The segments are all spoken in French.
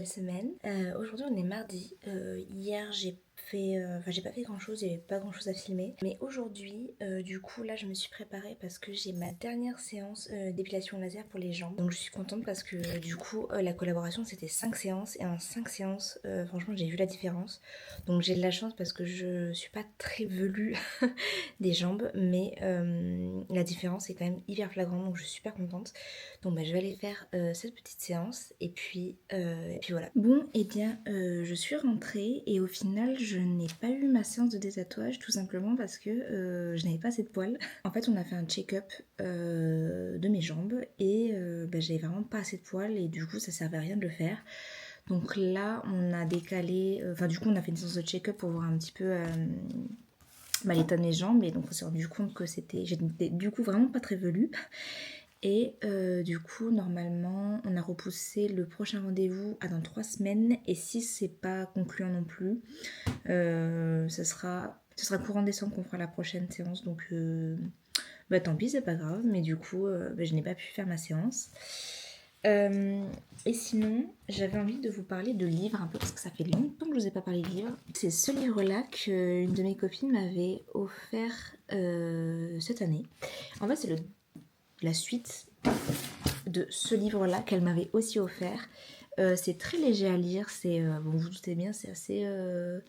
nouvelle semaine. Aujourd'hui on est mardi. Hier j'ai pas fait grand chose, il n'y avait pas grand chose à filmer. Mais aujourd'hui, du coup là je me suis préparée parce que j'ai ma dernière séance d'épilation laser pour les jambes. Donc je suis contente parce que du coup la collaboration c'était 5 séances et en 5 séances franchement j'ai vu la différence. Donc j'ai de la chance parce que je suis pas très velue des jambes, mais la différence est quand même hyper flagrante, donc je suis super contente. Donc je vais aller faire cette petite séance et puis voilà. Bon, et bien je suis rentrée et au final je n'ai pas eu ma séance de détatouage tout simplement parce que je n'avais pas assez de poils. En fait on a fait un check-up de mes jambes et j'avais vraiment pas assez de poils et du coup ça servait à rien de le faire. Donc là on a décalé, du coup on a fait une séance de check-up pour voir un petit peu l'état de mes jambes et donc on s'est rendu compte que j'étais du coup vraiment pas très velue. Et du coup, normalement, on a repoussé le prochain rendez-vous à dans 3 semaines. Et si c'est pas concluant non plus, ce sera courant décembre qu'on fera la prochaine séance. Donc, tant pis, c'est pas grave. Mais du coup, je n'ai pas pu faire ma séance. Et sinon, j'avais envie de vous parler de livres un peu parce que ça fait longtemps que je vous ai pas parlé de livres. C'est ce livre-là qu'une de mes copines m'avait offert cette année. En fait, c'est la suite de ce livre-là qu'elle m'avait aussi offert. C'est très léger à lire, bon, vous vous doutez bien, c'est de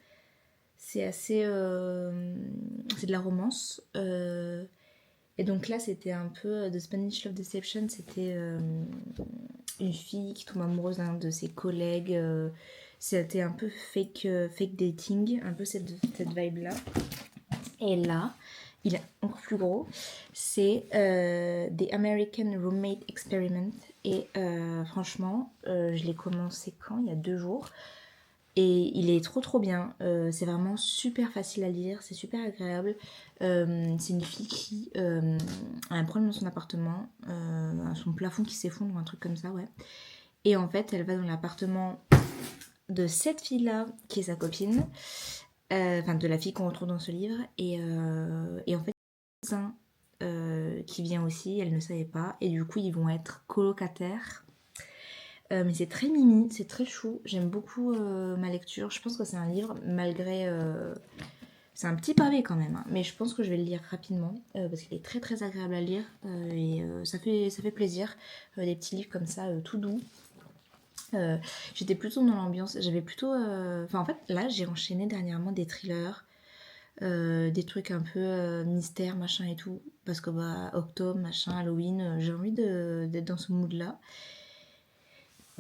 la romance. Et donc là, c'était un peu The Spanish Love Deception. C'était une fille qui tombe amoureuse d'un de ses collègues. C'était un peu fake dating, un peu cette vibe-là. Et là, il est encore plus gros, c'est The American Roommate Experiment. Et franchement, je l'ai commencé quand? Il y a 2 jours. Et il est trop bien. C'est vraiment super facile à lire, c'est super agréable. C'est une fille qui a un problème dans son appartement, son plafond qui s'effondre ou un truc comme ça, ouais. Et en fait, elle va dans l'appartement de cette fille-là, qui est sa copine, de la fille qu'on retrouve dans ce livre. Et en fait, qui vient aussi, elle ne savait pas. Et du coup, ils vont être colocataires. Mais c'est très mimi, c'est très chou. J'aime beaucoup ma lecture. Je pense que c'est un livre, malgré... c'est un petit pavé quand même, hein, mais je pense que je vais le lire rapidement parce qu'il est très agréable à lire et ça fait plaisir. Des petits livres comme ça, tout doux. J'étais plutôt dans l'ambiance. J'avais plutôt... en fait, là, j'ai enchaîné dernièrement des thrillers. Des trucs un peu mystère, machin et tout. Parce que octobre, machin, Halloween, j'ai envie d'être dans ce mood-là.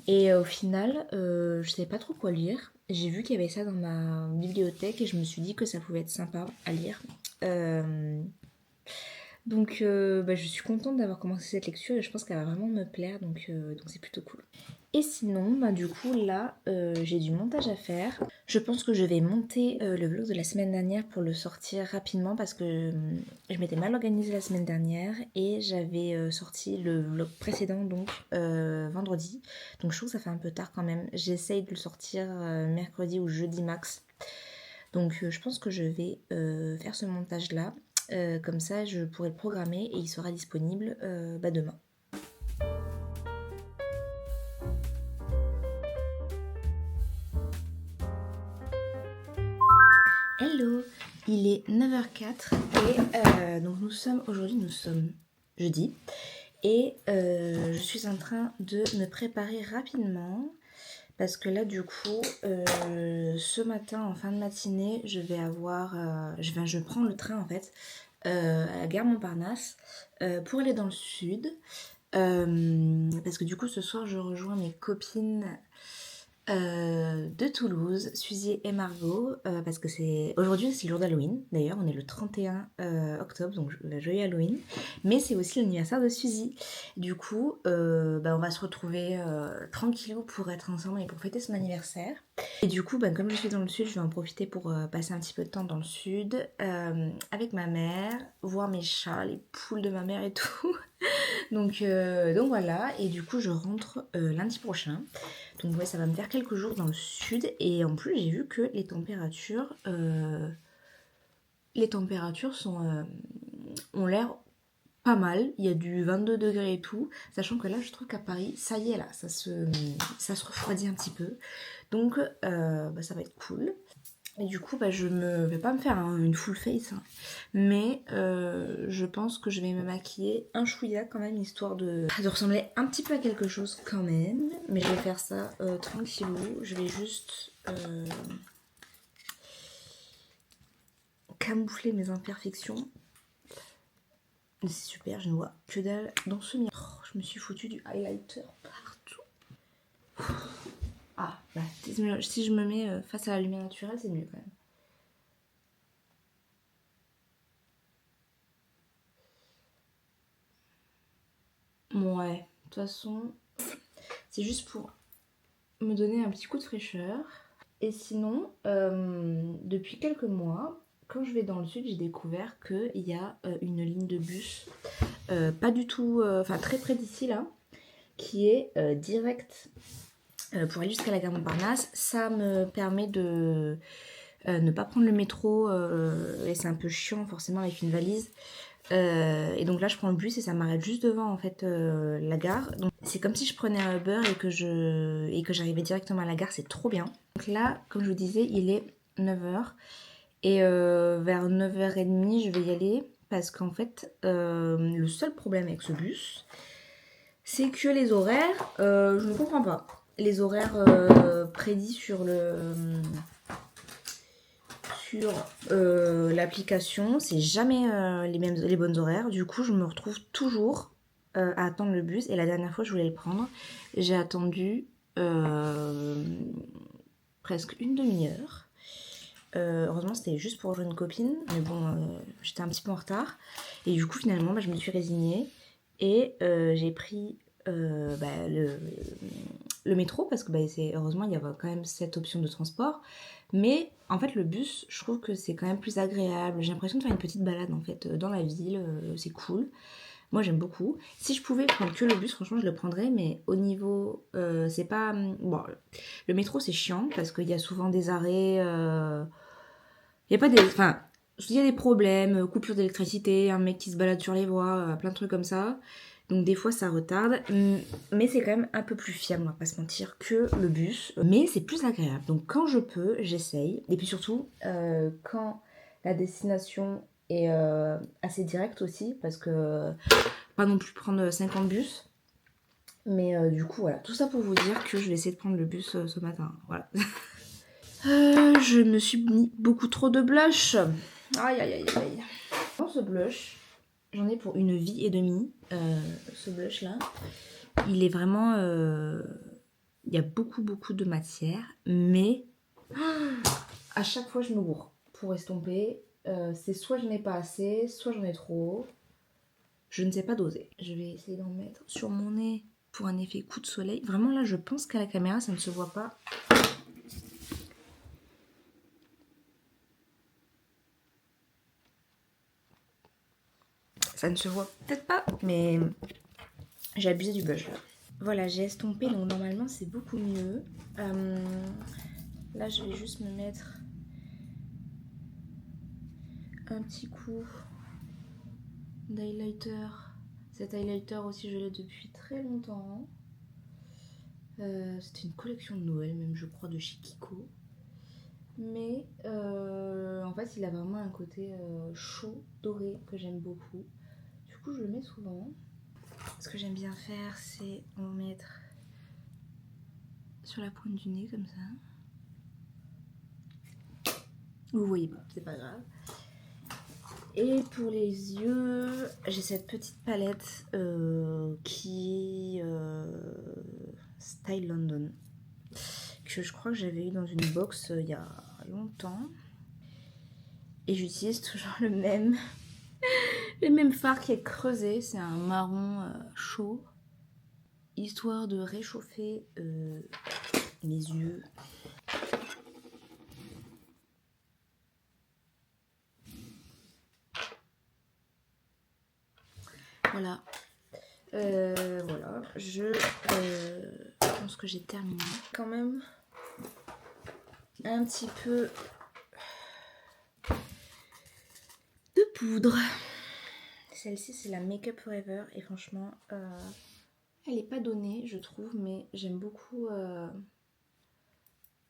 Et au final, je savais pas trop quoi lire. J'ai vu qu'il y avait ça dans ma bibliothèque et je me suis dit que ça pouvait être sympa à lire. Donc je suis contente d'avoir commencé cette lecture et je pense qu'elle va vraiment me plaire, donc c'est plutôt cool. Et sinon, du coup là, j'ai du montage à faire. Je pense que je vais monter le vlog de la semaine dernière pour le sortir rapidement parce que je m'étais mal organisée la semaine dernière et j'avais sorti le vlog précédent, donc vendredi. Donc je trouve que ça fait un peu tard quand même. J'essaye de le sortir mercredi ou jeudi max. Donc je pense que je vais faire ce montage là. Comme ça, je pourrai le programmer et il sera disponible demain. Hello, il est 9h04 et donc nous sommes jeudi et je suis en train de me préparer rapidement parce que là du coup ce matin en fin de matinée je prends le train en fait à la gare Montparnasse pour aller dans le sud parce que du coup ce soir je rejoins mes copines de Toulouse, Suzy et Margot, parce que aujourd'hui c'est le jour d'Halloween, d'ailleurs on est le 31 octobre, donc le joyeux Halloween, mais c'est aussi l'anniversaire de Suzy. Du coup, on va se retrouver tranquillou pour être ensemble et pour fêter son anniversaire. Et du coup, comme je suis dans le sud, je vais en profiter pour passer un petit peu de temps dans le sud, avec ma mère, voir mes chats, les poules de ma mère et tout. donc voilà, et du coup je rentre lundi prochain. Donc ouais, ça va me faire quelques jours dans le sud et en plus j'ai vu que les températures ont l'air pas mal, il y a du 22 degrés et tout, sachant que là je trouve qu'à Paris, ça y est là, ça se refroidit un petit peu, donc ça va être cool. Et du coup je me vais pas me faire une full face, hein, mais je pense que je vais me maquiller un chouïa quand même, histoire de ressembler un petit peu à quelque chose quand même, mais je vais faire ça tranquillou, je vais juste camoufler mes imperfections. C'est super, je ne vois que dalle dans ce miroir. Je me suis foutu du highlighter partout. Ah, bah, si je me mets face à la lumière naturelle, c'est mieux quand même. Ouais, de toute façon, c'est juste pour me donner un petit coup de fraîcheur. Et sinon, depuis quelques mois, quand je vais dans le sud, j'ai découvert qu'il y a une ligne de bus, pas du tout, enfin très près d'ici là, qui est directe pour aller jusqu'à la gare Montparnasse. Ça me permet de ne pas prendre le métro, et c'est un peu chiant forcément avec une valise. Et donc là je prends le bus et ça m'arrête juste devant en fait la gare. Donc c'est comme si je prenais un Uber et que j'arrivais directement à la gare, c'est trop bien. Donc là, comme je vous disais, il est 9h et vers 9h30 je vais y aller parce qu'en fait le seul problème avec ce bus, c'est que les horaires, je ne comprends pas. Les horaires prédits sur l'application, c'est jamais les bonnes horaires. Du coup, je me retrouve toujours à attendre le bus. Et la dernière fois, je voulais le prendre. J'ai attendu presque une demi-heure. Heureusement, c'était juste pour rejoindre une copine. Mais bon, j'étais un petit peu en retard. Et du coup, finalement, je me suis résignée. Et j'ai pris le métro parce que heureusement, il y avait quand même cette option de transport. Mais en fait, le bus, je trouve que c'est quand même plus agréable. J'ai l'impression de faire une petite balade en fait dans la ville. C'est cool. Moi, j'aime beaucoup. Si je pouvais prendre que le bus, franchement, je le prendrais. Mais au niveau, c'est pas bon. Le métro, c'est chiant parce qu'il y a souvent des arrêts. Il y a pas des, enfin, il y a des problèmes, coupure d'électricité, un mec qui se balade sur les voies, plein de trucs comme ça. Donc des fois ça retarde, mais c'est quand même un peu plus fiable, on va pas se mentir, que le bus. Mais c'est plus agréable. Donc quand je peux, j'essaye. Et puis surtout, quand la destination est assez directe aussi, parce que pas non plus prendre 50 bus. Mais du coup, voilà. Tout ça pour vous dire que je vais essayer de prendre le bus ce matin. Voilà. Je me suis mis beaucoup trop de blush. Aïe aïe aïe aïe. Dans ce blush, j'en ai pour une vie et demie. Ce blush là, il est vraiment... il y a beaucoup de matière, mais à chaque fois je me bourre pour estomper. C'est soit je n'ai pas assez, soit j'en ai trop. Je ne sais pas doser. Je vais essayer d'en mettre sur mon nez pour un effet coup de soleil. Vraiment là, je pense qu'à la caméra ça ne se voit pas. Ça ne se voit peut-être pas, mais j'ai abusé du blush là. Voilà, j'ai estompé, donc normalement c'est beaucoup mieux. Là, je vais juste me mettre un petit coup d'highlighter. Cet highlighter aussi, je l'ai depuis très longtemps. C'était une collection de Noël, même je crois, de chez Kiko. Mais en fait, il a vraiment un côté chaud, doré, que j'aime beaucoup. Du coup, je le mets souvent. Ce que j'aime bien faire, c'est en mettre sur la pointe du nez, comme ça. Vous voyez pas, c'est pas grave. Et pour les yeux, j'ai cette petite palette qui Style London, que je crois que j'avais eu dans une box il y a longtemps. Et j'utilise toujours le même fard qui est creusé, c'est un marron chaud, histoire de réchauffer mes yeux. Voilà. Voilà, je pense que j'ai terminé. Quand même un petit peu de poudre. Celle-ci, c'est la Make Up Forever. Et franchement, elle est pas donnée, je trouve, mais j'aime beaucoup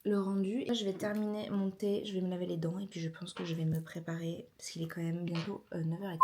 le rendu. Là, je vais terminer mon thé, je vais me laver les dents et puis je pense que je vais me préparer parce qu'il est quand même bientôt 9h15.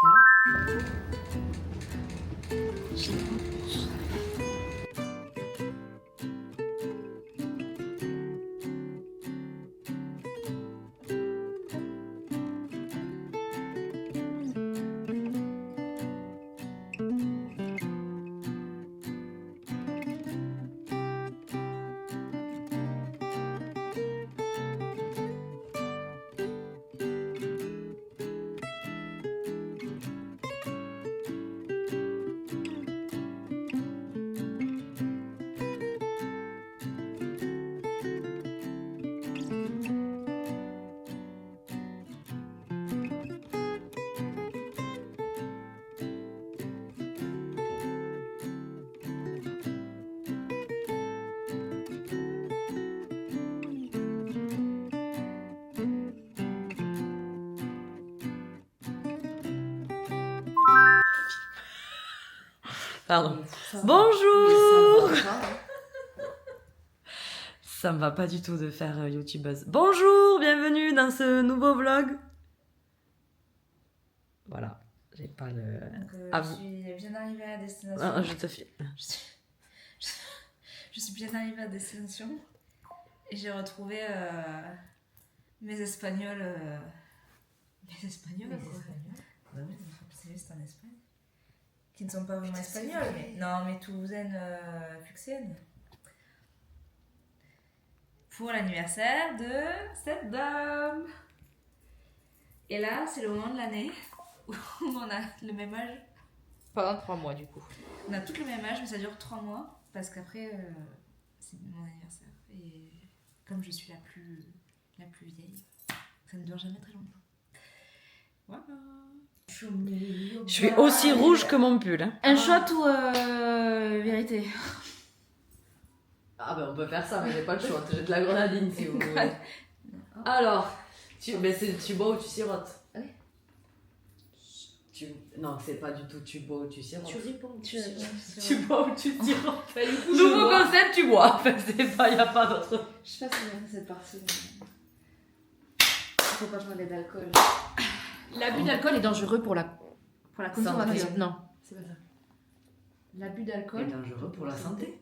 Pardon. Ça va. Bonjour. Mais ça va pas. Ça me va pas du tout de faire YouTubeuse. Bonjour, bienvenue dans ce nouveau vlog. Voilà, j'ai pas le... Donc, À je vous. suis bien arrivée à destination. Ah, je te file. Je suis bien arrivée à destination et j'ai retrouvé mes Espagnols. Mes Espagnols quoi. Bah oui, c'est juste en Espagne. Qui ne sont pas vraiment espagnols, mais non, mais toulousaines, fuxiennes. Pour l'anniversaire de cette dame. Et là, c'est le moment de l'année où on a le même âge. Pendant 3 mois du coup. On a tous le même âge, mais ça dure 3 mois. Parce qu'après, c'est mon anniversaire. Et comme je suis la plus vieille, ça ne dure jamais très longtemps. Voilà. Je suis aussi rouge que mon pull. Hein. Un shot ou vérité? Ah ben on peut faire ça, mais j'ai pas le choix. J'ai de la grenadine si vous voulez. Alors, tu bois ou tu sirotes? Non, c'est pas du tout tu bois ou tu sirotes. Tu réponds. Tu bois ou tu sirotes. Bah, du coup, Nouveau concept, tu bois. Enfin, c'est pas, y a pas d'autre. Je sais pas si j'aime cette partie. Faut pas parler d'alcool. L'abus d'alcool est dangereux pour la consommation. Santé. Non, c'est pas ça. L'abus C'est d'alcool dangereux pour la santé.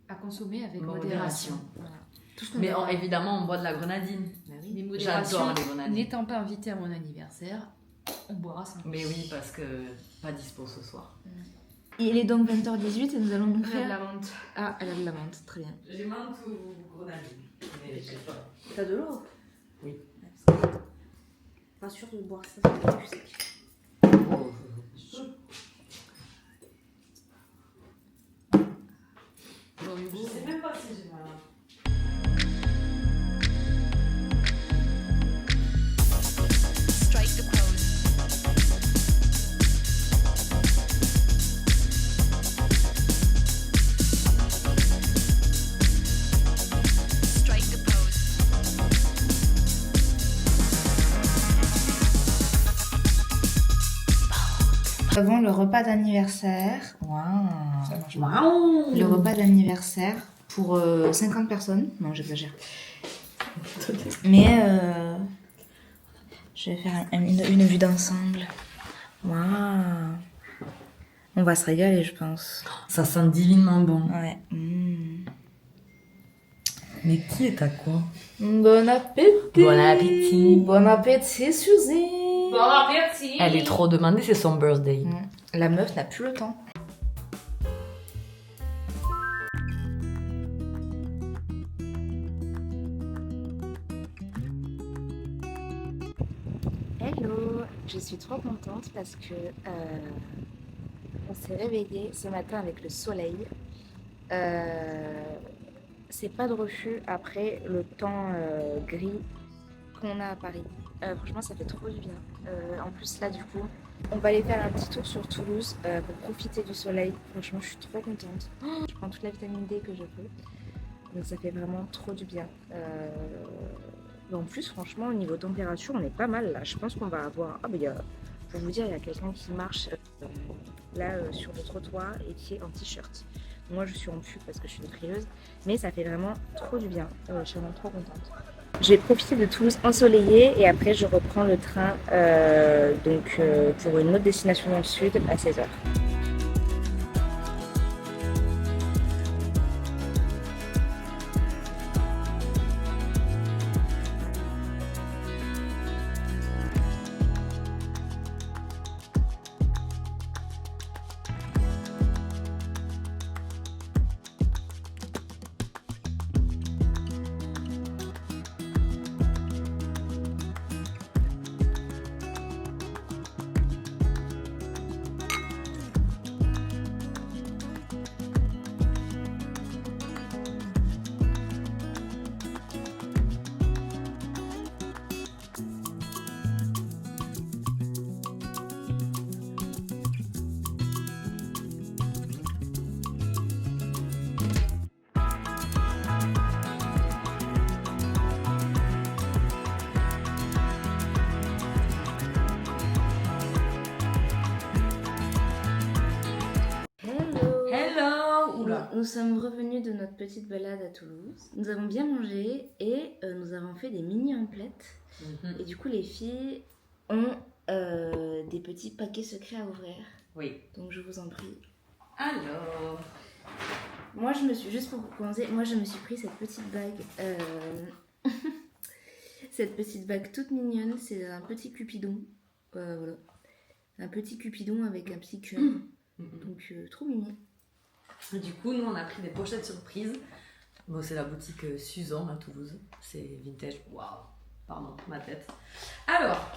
à consommer avec Modération. modération. Voilà. Tout ce qu'on Mais a- évidemment, on boit de la grenadine. Bah oui. Mais modération, J'adore les grenadines. n'étant pas invité à mon anniversaire, on boira sans. Mais oui, parce que pas dispo ce soir. Il est donc 20h18 et nous allons nous Faire faire. la menthe. Ah, elle a de la menthe, très bien. J'ai menthe ou grenadine. Mais je sais pas. T'as de l'eau? Oui. Pas sûr de boire ça, c'est plus sec. Oh, Bon, Hugo, je sais même pas si j'ai mal. Strike the pose. Strike the pose. Avant le repas d'anniversaire. Waouh! Waouh! Le repas d'anniversaire pour 50 personnes. Non, j'exagère. Mais je vais faire une vue d'ensemble. Waouh! On va se régaler, je pense. Ça sent divinement bon. Ouais. Mais qui est à quoi? Bon appétit! Bon appétit. Bon appétit, Suzy! bon appétit. Elle est trop demandée, c'est son birthday. La meuf n'a plus le temps. Hello, je suis trop contente parce que on s'est réveillé ce matin avec le soleil. C'est pas de refus après le temps gris qu'on a à Paris. Franchement, ça fait trop du bien. En plus, là, du coup, on va aller faire un petit tour sur Toulouse pour profiter du soleil. Franchement, je suis trop contente. Je prends toute la vitamine D que je peux. Donc, ça fait vraiment trop du bien. En plus, franchement, au niveau température, on est pas mal là. Je pense qu'on va avoir. Ah, bah, il y a Pour vous dire, il y a quelqu'un qui marche là sur le trottoir et qui est en t-shirt. Moi, je suis en pull parce que je suis une frileuse, mais ça fait vraiment trop du bien. Je suis vraiment trop contente. Je vais profiter de Toulouse ensoleillée et après je reprends le train pour une autre destination dans le sud à 16h. Nous sommes revenus de notre petite balade à Toulouse. Nous avons bien mangé et nous avons fait des mini emplettes. Et du coup, les filles ont des petits paquets secrets à ouvrir. Oui. Donc, je vous en prie. Alors, moi, je me suis pris cette petite bague. Cette petite bague toute mignonne. C'est un petit cupidon. Voilà. Un petit cupidon avec un petit cœur. Donc, trop mignon. Du coup, nous on a pris des pochettes surprises. Bon, c'est la boutique Suzan à Toulouse. C'est vintage. Waouh! Pardon, ma tête. Alors,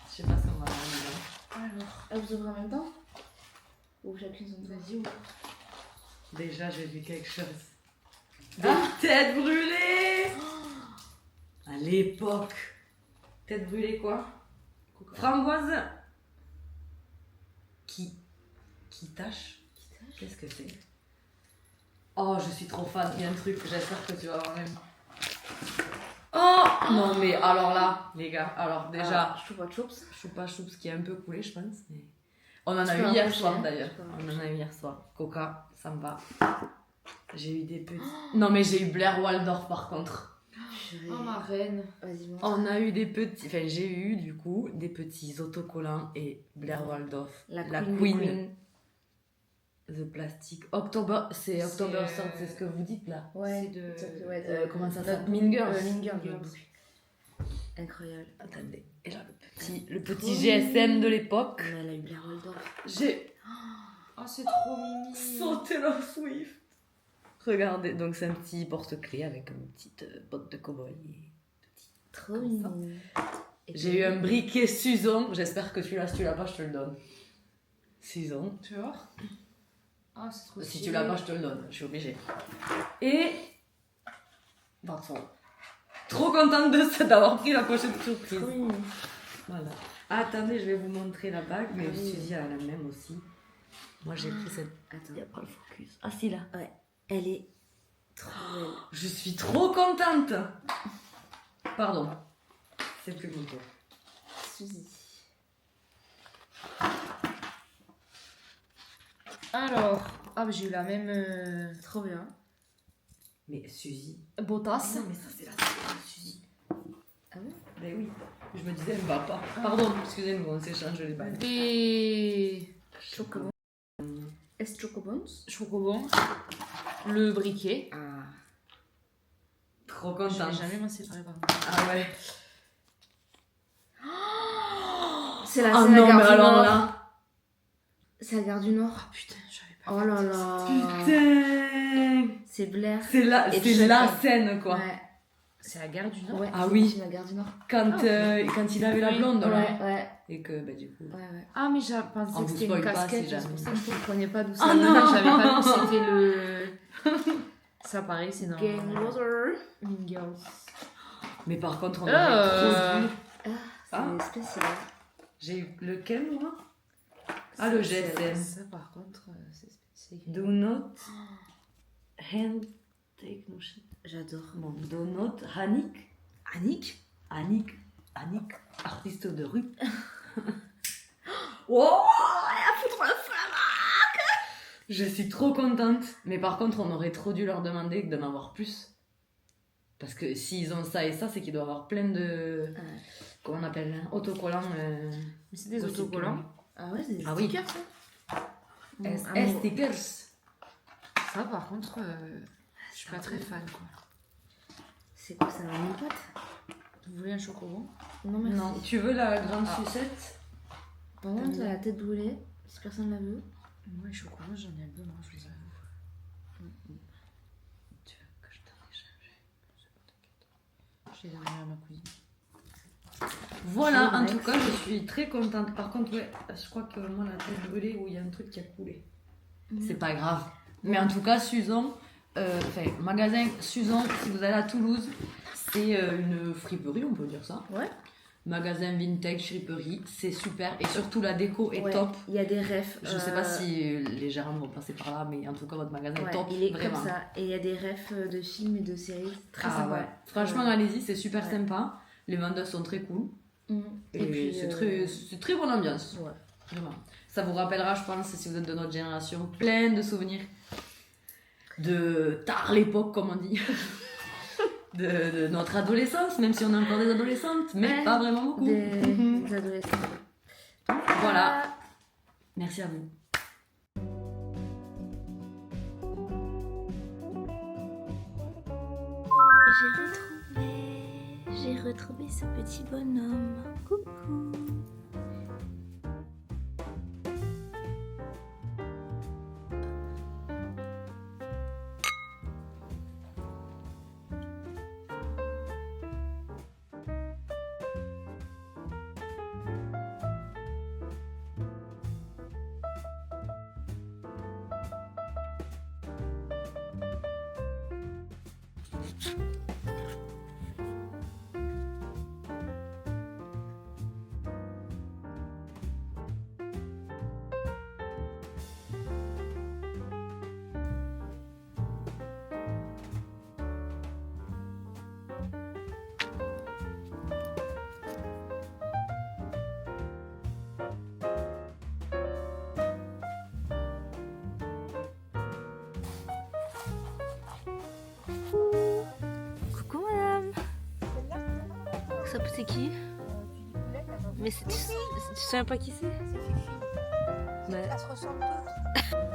je sais pas si on va avoir dedans. Alors, vous ouvrez en même temps? Ou chacune son tour? Vas-y, ouvre. Déjà, j'ai vu quelque chose. Des têtes brûlées! À l'époque. Tête brûlée quoi? Framboise. Qui tâche? Qu'est-ce que c'est? Oh, je suis trop fan. Il y a un truc que j'espère que tu vas avoir même. Oh non, mais alors là, les gars, alors déjà. Choupa Choups. Choupa Choups qui est un peu coulé, je pense. Mais... On en a eu hier soir d'ailleurs. On en a eu hier soir. Coca, ça me va. J'ai eu des petits. Non, mais j'ai eu Blair Waldorf par contre. Oh ma reine. Vas-y, montre. On a eu des petits. Enfin, j'ai eu du coup des petits autocollants et Blair Waldorf. La Queen. Queen. The Plastic. October, c'est October Song, c'est ce que vous dites là. Ouais, comment ça s'appelle? Mean Girls. Mean Girls. Incroyable. Attendez, et là le petit GSM de l'époque. Mais elle a eu Blair Waldorf. J'ai Oh, c'est trop mignon. sauté la Swift. Regardez, donc c'est un petit porte-clés avec une petite botte de cow-boy. Trop mignon. J'ai eu un briquet Suzon, j'espère que tu l'as, si tu l'as pas, je te le donne. Suzon. Tu vois? Ah, c'est trop Si stylé. tu l'as pas, je te le donne, je suis obligée. Et. Pardon. Trop contente d'avoir pris la pochette surprise. Trop mignon. Voilà. Attendez, je vais vous montrer la bague, mais Oui. Suzy elle a la même aussi. Moi j'ai pris cette. Attends. Il n'y a pas le focus. Ah si là. Ouais. Elle est trop belle. Je suis trop contente. Pardon. C'est plus mon tour. Suzy. Alors, ah, j'ai eu la même. Trop bien. Mais Suzy. Botas. Non mais ça c'est la taille de Suzy. Ah ouais? Ben oui. Je me disais elle me va pas. Pardon, excusez-moi, on s'échange les bagues. Des Chocobons. Est-ce Chocobons? chocobons. Le briquet. Ah. Trop Je vais contente. jamais m'en séparer par contre. Ah ouais. C'est la, Ah c'est la non gare mais du alors Nord. là. C'est la gare du Nord. Ah putain, j'avais pas. Oh là là. Putain. C'est Blair. C'est la Chacun. scène quoi. Ouais. C'est la gare du Nord. Ouais, Ah c'est oui. la gare du Nord. Quand il avait la Oui. blonde là. Ouais. Et que bah du coup. Ouais. Ah, mais j'ai On pensé vous que c'était une spoil pas, casquette. si C'est jamais. pour ça que je ne comprenais pas d'où ça Ah venait. non. J'avais pas vu que c'était le. Ça pareil, c'est dans. Game Water. Mean Girls. Mais par contre on aurait trop vu. C'est Ah. spécial. J'ai eu lequel moi? Ah le GSM. Ça, par contre, c'est écrit. Do not hand take no shit. J'adore. Bon, do not Annick. Annick, artiste de rue. Oh, je suis trop contente. Mais par contre, on aurait trop dû leur demander d'en avoir plus. Parce que s'ils ont ça et ça, c'est qu'ils doivent avoir plein de... Comment on appelle, autocollants. Mais c'est des aussi autocollants. Ah ouais, c'est des Ah oui. stickers ça. Stickers. Ça, par contre, je suis pas très fan, quoi. C'est quoi ça, un mini-pote? Vous voulez un chocobon? Non merci. Non, tu veux la grande sucette? Par contre, la tête brûlée, si personne la veut. Moi, les chocobons, j'en ai deux, moi, je vous avoue. Tu veux que je t'en échange? Je les ai donnés à ma cousine. Voilà, C'est en vrai. tout cas, je suis très contente. Par contre, ouais, je crois que moi, la tête brûlée, où il y a un truc qui a coulé. C'est pas grave. Mais en tout cas, Suzon, magasin Suzon, si vous allez à Toulouse, c'est une friperie, on peut dire ça. Ouais. Magasin vintage, friperie, c'est super. Et surtout, la déco est Ouais, top. Il y a des refs. Je sais pas si les gérants vont passer par là, mais en tout cas, votre magasin est Ouais, top. il est vraiment. comme ça. Et il y a des refs de films et de séries. Très Ah sympa. ouais. Franchement, Ouais. allez-y, c'est super Ouais. sympa. Les vendeurs sont très cool. Mm. Et, puis, c'est très bonne ambiance. Ouais. Vraiment. Ça vous rappellera, je pense, si vous êtes de notre génération, plein de souvenirs de tard l'époque, comme on dit. de notre adolescence, même si on est encore des adolescentes, mais Ouais. pas vraiment beaucoup. Des adolescents. Voilà. Merci à vous. J'ai retrouvé ce petit bonhomme. Coucou. Coucou madame. Ça c'est qui? Mais tu sais pas qui c'est? Ça se ressemble tous.